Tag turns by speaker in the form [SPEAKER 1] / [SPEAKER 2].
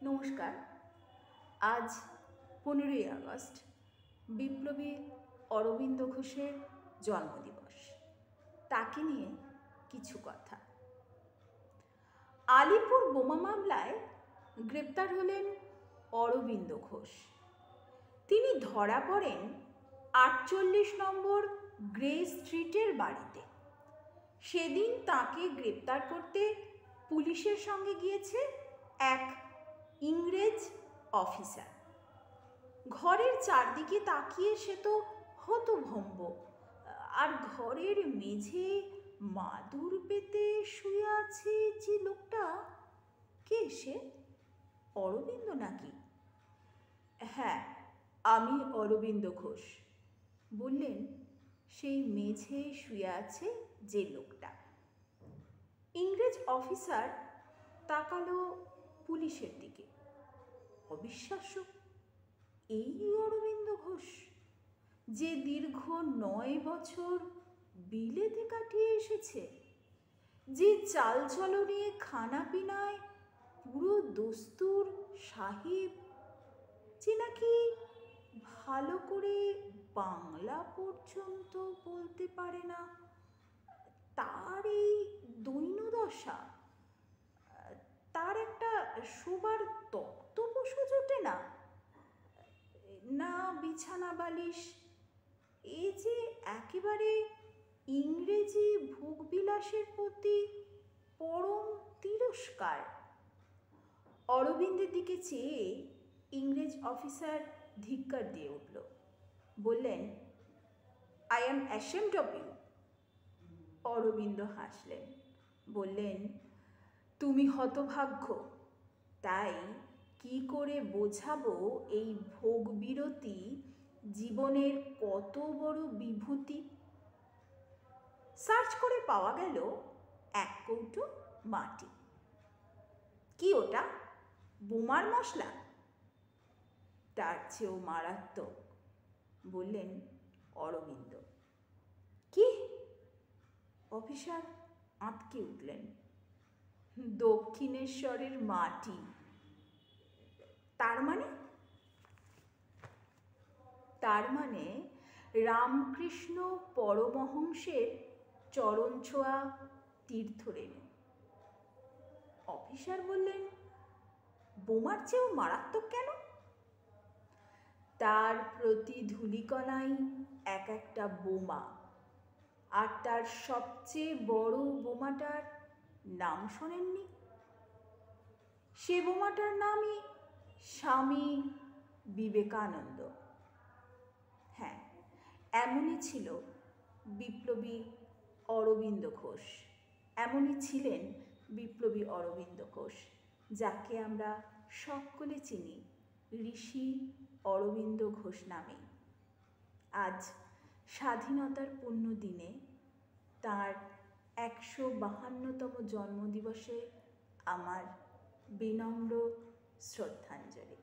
[SPEAKER 1] নমস্কার। আজ 15ই আগস্ট বিপ্লবী অরবিন্দ ঘোষের জন্মদিবস। তাকে নিয়ে কিছু কথা। আলিপুর বোমা মামলায় গ্রেপ্তার হলেন অরবিন্দ ঘোষ। তিনি ধরা পড়েন 48 নম্বর গ্রে স্ট্রিটের বাড়িতে। সেদিন তাকে গ্রেপ্তার করতে পুলিশের সঙ্গে গিয়েছে এক ইংরেজ অফিসার। ঘরের চারদিকে তাকিয়ে সে তো হতভম্ব। আর ঘরের মেঝে মাদুর পেতে শুয়ে আছে যে লোকটা, কে সে? অরবিন্দ নাকি? হ্যাঁ, আমি অরবিন্দ ঘোষ, বললেন সেই মেঝে শুয়ে আছে যে লোকটা। ইংরেজ অফিসার তাকালো পুলিশের দিকে। অবিশ্বাস্য, এই অরবিন্দ ঘোষ যে দীর্ঘ 9 বছর বিলেতে কাটিয়ে এসেছে, যে চালচলনে খানাপিনায় পুরো দস্তুর সাহেব, যে নাকি ভালো করে বাংলা পর্যন্ত বলতে পারে না, তার এই দৈন্যদশা, তার একটা শোবার তক্তপোষও জোটে না, না বিছানা বালিশ, এই যে একেবারে ইংরেজি ভোগবিলাসের প্রতি পরম তিরস্কার। অরবিন্দের দিকে চেয়ে ইংরেজ অফিসার ধিক্কার দিয়ে উঠল, বললেন, I am ashamed of you. Aurobindo হাসলেন, বললেন, তুমি হতভাগ্য, তাই কি করে বোঝাবো এই ভোগ বিরতি জীবনের কত বড় বিভূতি। সার্চ করে পাওয়া গেল এক কৌটো মাটি। কি ওটা? বোমার মশলা? তার চেয়েও মারাত্মক, বললেন অরবিন্দ। কি? অফিসার আঁতকে উঠলেন। দক্ষিণেশ্বরের মাটি। তার মানে? তার মানে রামকৃষ্ণ পরমহংসের চরণ ছোঁয়া তীর্থরেণু। অফিসার বললেন, বোমার চেয়েও মারাত্মক কেন? তার প্রতি ধূলিকণাই এক একটা বোমা। আর তার সবচেয়ে বড় বোমাটার নাম শোনেননি? সে বোমাটার নামই স্বামী বিবেকানন্দ। হ্যাঁ, এমনই ছিল বিপ্লবী অরবিন্দ ঘোষ। এমনই ছিলেন বিপ্লবী অরবিন্দ ঘোষ, যাকে আমরা সকলে চিনি ঋষি অরবিন্দ ঘোষ নামে। আজ স্বাধীনতার পুণ্য দিনে তাঁর 152তম জন্মদিবসে আমার বিনম্র শ্রদ্ধাঞ্জলি।